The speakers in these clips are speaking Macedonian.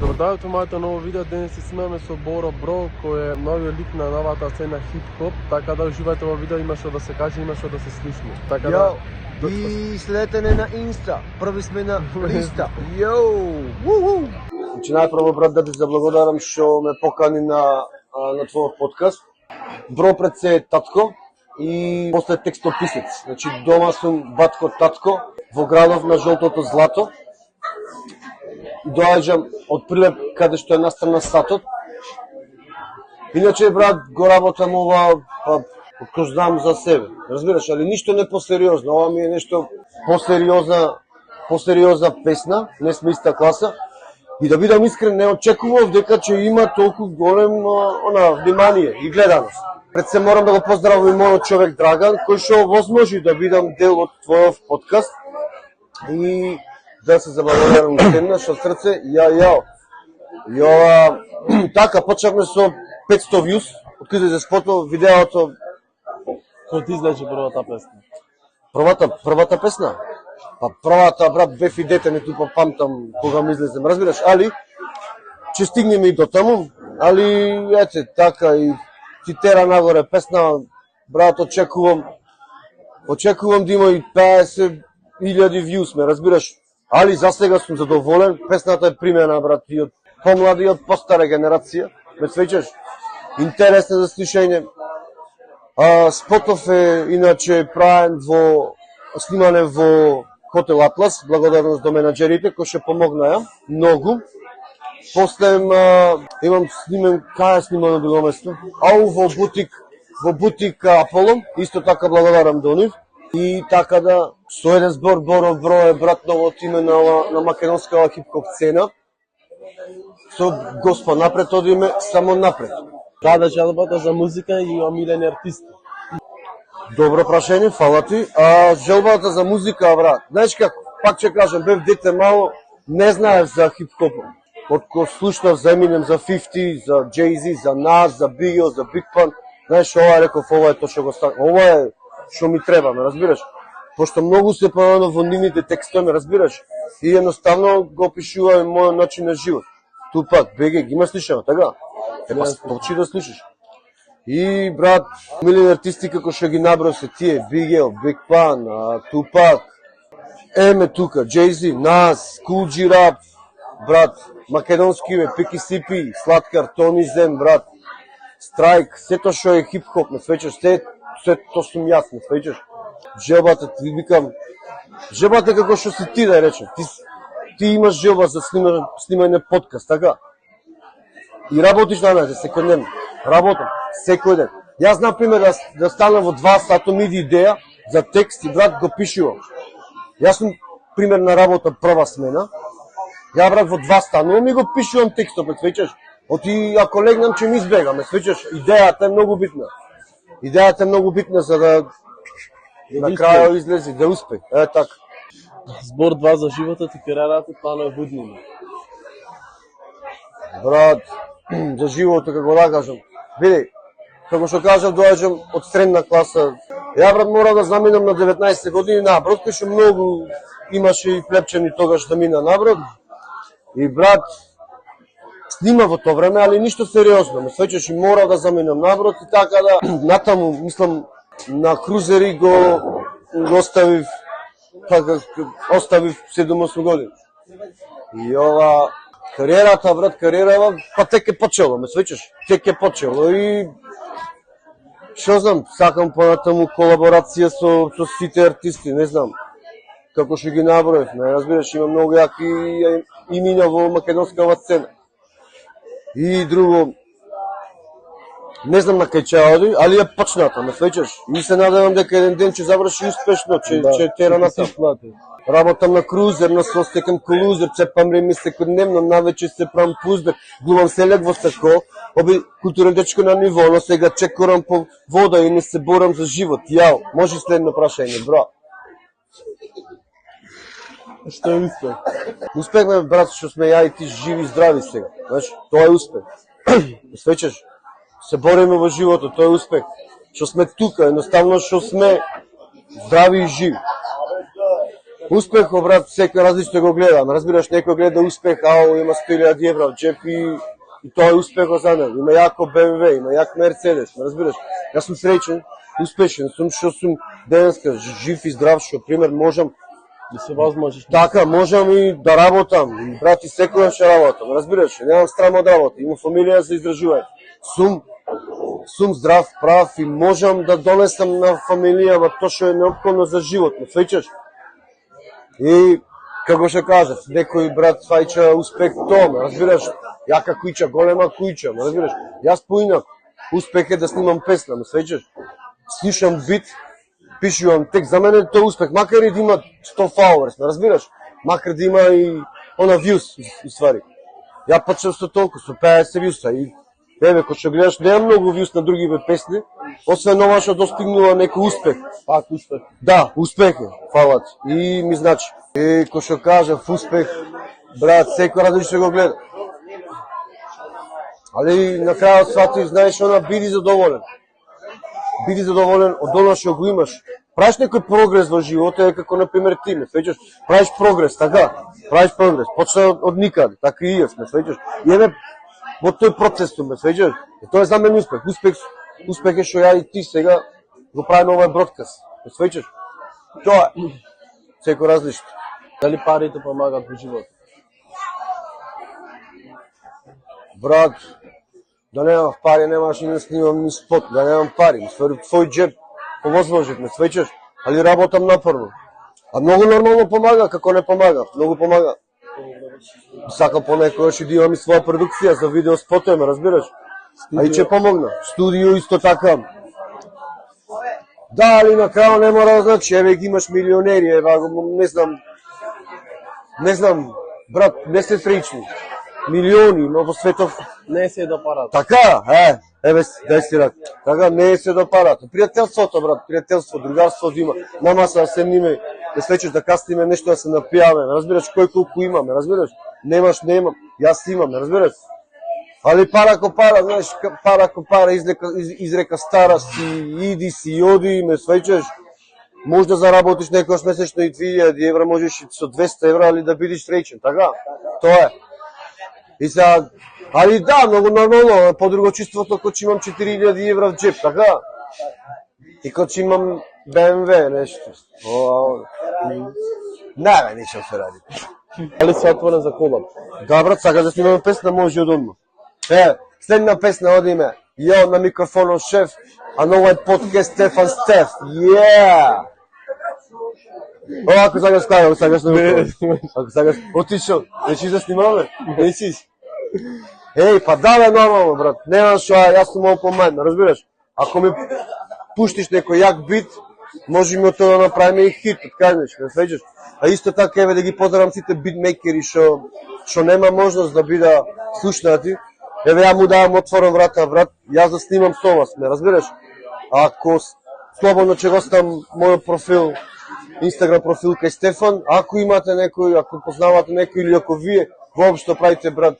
Добродојавте моето ново видео. Денес си снимаме со Боро Бро, кој е новиот лик на новата сцена хип-хоп, така да уживајте во видео, има што да се каже, има што да се слушне. Така да и следете на Инста, први сме на листа. Йоу! Значи најпрво брат да ти заблагодарам што ме покани на твојот подкаст. Бро пред се е татко и после текстописец. Значи дома сум батко татко во градов на жолтото злато. Доаѓам од Прилеп каде што е настрана сатот. Иначе брат го работам ова кој знам за себе. Разбираш, али ништо не посериозно. Ова ми е нешто посериозна песна, не сме иста класа. И да бидам искрен, не очекував дека ќе има толку голем внимание и гледаност. Пред се морам да го поздравам и мојот човек Драган, кој што возможи да бидам дел од твојов подкаст. И да се заблагодарам на темна, што срце, јао. Така, почнавме со 500 views, откаде се спотно видеото. Кој ти излече првата песна? Првата песна? Па првата, брат, бев и дете, не тупа памтам кога ми излезем, разбираш, али ќе стигнеме и до таму, али ете, така и ти тера нагоре песна, брат, очекувам да има и 50.000 views, ме разбираш, али за сега сум задоволен, песната е примена, брат, и од помлада и од постара генерација, ме свеќаш, интересна за слушање. Спотов е, иначе, правен снимане во Хотел Атлас, благодарност до менаџерите кои ќе помогнаја многу. После имам снимен, кај е снимано друго место? Во бутик Аполо, исто така благодарам до нив. И така да, со еден збор, Боро Бро е брат новото име на македонска хип-хоп сцена. Со Господ напред, одиме само напред. Дада жалбата за музика и омилени артисти. Добро прашање, фала ти. Желбата за музика, брат. Знаеш како, пак ќе кажам, бев дете мало, не знаев за хип-хопот. Откако слушнав за Eminem, за 50, за Jay-Z, за Nas, за Biggie, за Big Pun, знаеш, ова реков, ова е тоа што го стана. Ова е што ми треба, ме разбираш? Пошто многу се помено во нивните текстови, ме разбираш? И едноставно го опишува и мојот начин на живот. Тупак, БГ, ги има слушано, така? Почи да слушаш. И, брат, милени артисти како што ги набрав се тие, Biggie, Big Pun, Tupac, Еме тука, Jay-Z, Nas, Kool G Rap, брат, македонски име, Пики Сипи, Сладкар, Тони Зем, брат, Страйк, сето што е хип-хоп, ме свечаш, се то сум јас, ме свечаш. Желбата, ти викам, желбата како што си ти да речем, ти имаш желба за снимање подкаст, така? И работиш на мене, секојдневно. Работам, секој ден. Јас, например, да станам во 2 сата, ми иде идеја за текст и брат го пишувам. Јас сум, пример, на работа прва смена. Ја, брат, во 2 станувам и го пишувам текстот, ме свечаш. Оти, ако легнам, ќе ми избегам, ме свечаш. Идејата е многу битна. Идејата е многу битна за да на крајот излези, да успе. Така. Збор 2 за животот и кариерата, планови буднина. Брат, за животот, како да кажам. Види, како што кажам, доаѓам од средна класа. Ја, брат, мора да заминам на 19 години наброд, кој што многу имаше и плепчени тогаш да мина наброд. И, брат, снима во тоа време, али ништо сериозно. Ме свечеш и мора да заминам наброд и така да натаму, мислам, на крузери го оставив 7-8 години. И ова кариерата, брат, па тек е почело, ме свечеш, тек е почело и што знам, сакам понатаму колаборација со сите артисти, не знам, како што ги наброев, не разбираш, има многу јаки имиња во македонскава сцена. И друго, не знам на кај ќе оди, али е почната, ме свечеш, и се надевам дека еден ден ќе заврши успешно, ќе тера натам. Работам на крузер, на стекам колузер, цепам реми секојдневно, навече се правам пузбек, глумам селек во сако, културен дечко на ниво, но сега чекорам по вода и не се борам за живот. Јао, може следно прашање, бро. Што е успех? Успехме, брат, што сме ја и ти живи и здрави сега. Знаеш, тоа е успех. Свечеш, се бориме во животот, тоа е успех. Што сме тука, едноставно што сме здрави и живи. Успех, брат, секој различно го гледам. Разбираш, некој гледа успех, ао, има 100.000 евра в джеп и тоа е успехот за него. Има јако BMW, има јак Мерцедес, разбираш. Јас сум среќен, успешен сум, што сум денеска жив и здрав, што пример можам Да се возможиш. така, можам и да работам. Брат, и секојаш ќе работам, разбираш, немам страм од работа, имам фамилија за издржување. Сум здрав, прав и можам да донесам на фамилијава тоа што е неопходно за живот, ме свеќаш. И, како што кажав, некој брат свајча успех тоа, разбираш, јака кујча, голема кујча, разбираш. Јас поинак, успех е да снимам песна, ме свеќаш. Слушам бит, пишувам текст, за мене тоа успех, макар и да има 100 followers, разбираш, макар да има и она views, ствари. Ја почнав со толку, со 50 views-а и еве, кога што гледаш, нема многу views на други песни, освен ова што достигнува некој успех. Пак успех. Да, успех е, фала ти. И ми значи. И кој што кажав, успех, брат, секој различно го гледа. Али на крајот свати, знаеш, она биди задоволен. Биди задоволен од она што го имаш. Правиш некој прогрес во живота, е како, например, ти, ме свеќаш, правиш прогрес, така, правиш прогрес, почна од никаде, така и јас, ме свеќаш. И еве, во тој процес, ме свеќаш, и тоа е за мен успех. Успех е што ја и ти сега го правиме овој бродкаст, ме свеќаш. Тоа е, секој различно. Дали парите помагаат во животот? Брат, да немав пари, немаш и не снимам ни спот, да немам пари. Твој джеб повозможив, ме свеќаш, али работам напорно. А многу нормално помага, како не помага, многу помага. Сакам понекогаш и да имам и своја продукција за видео спотове, разбираш? А и ќе помогна. Студио исто така. Да, али на крајот не мора да значи, еве ги имаш милионери, еве, не знам, брат, не се среќни. Милиони, но во светов Не се до парата. така, еве, дај си рак. Така, не е се до парата. Пријателството, брат, пријателство, другарство да има. На маса да седниме, да свечеш да кастиме нешто да се напијаме, разбираш кој колку имаме, разбираш? Немаш, немам, јас имам, разбираш? Али пара ко пара, знаеш, пара ко пара, изрека стара си, иди си, оди, ме свечеш. Може да заработиш некојаш месечно и 2000 евра, можеш и со 200 евра, али да бидеш среќен, така? Тоа е. И сега, али да, многу нормално, по-друго чувството кога имам 4000 евра в джеп, така? И кога имам BMW, нешто. Не, нешто се ради. Дали се отворен за колаб? Да, брат, сакаш да снимаме песна, може од одма. Следна песна од име, ја на микрофонот шеф, а на овој подкаст Стефан Стеф, Ако сакаш кај, ако сакаш на ако сакаш, отишол, не си да снимаме? Не си. Па да бе, нормално, брат, нема шо, јас сум open mind, разбираш? Ако ми пуштиш некој јак бит, можеме од тоа да направиме и хит, откажеш, не свеќаш. А исто така, еве да ги поздравам сите битмейкери што нема можност да бида слушнати. Еве ја му давам отворен врата, брат, јас да снимам со вас, ме разбираш? Ако слободно ќе го ставам мојот профил, Инстаграм профил кај Стефан, ако имате некој, ако познавате некој или ако вие воопшто правите, брат,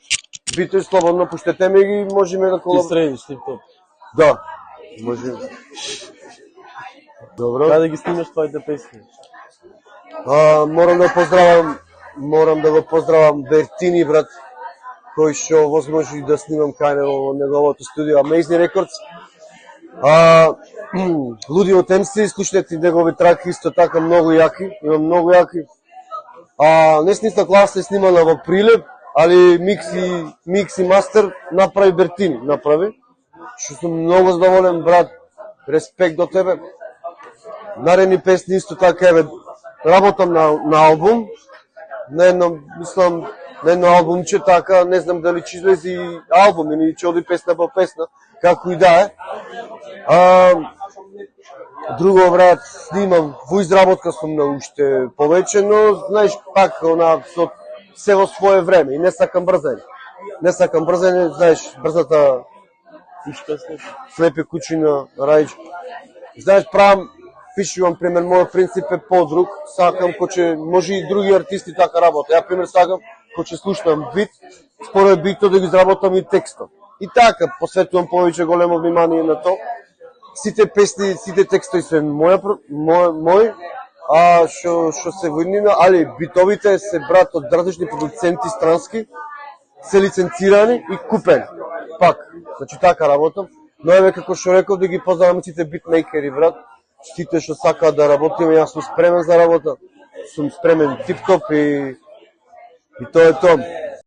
бите слободно, пуштете ме ги, можеме да Ти средиш, тип-топ. Да, можеме. Добро. Каде ги снимаш твоите песни? Морам да го поздравам Бертини, брат, кој што возможи да снимам кај него во неговото студио Amazing Records. Лудиот MC, слушнете негови траки исто така многу јаки, има многу јаки. Несница класа е снимана во Прилеп, али микс и мастер направи Бертини, што сум многу задоволен, брат, респект до тебе. Наредни песни исто така, еве, работам на албум, на едно албумче така, не знам дали ќе излези албум или ќе оди песна по песна, како и да е. Друго, брат, снимам, во изработка сум на уште повеќе, но, знаеш, пак, со се во свое време и не сакам брзање. Знаеш, брзата слепи кучина, рајч. Знаеш, пишувам, пример, мојот принцип е подруг, сакам, може и други артисти така работа. Ја, пример, сакам, кој ќе слушнам бит, според битот да ги изработам и текстот. И така, посветувам повеќе големо внимание на тоа. Сите песни, сите текстови се мој, а што се војнина, али битовите се брат од различни продуценти странски, се лиценцирани и купени. Пак, значи така работам. Но еве како што реков да ги поздравам сите битмейкери брат, сите што сакаат да работиме, јас сум спремен за работа. Сум спремен тип-топ и тоа е тоа.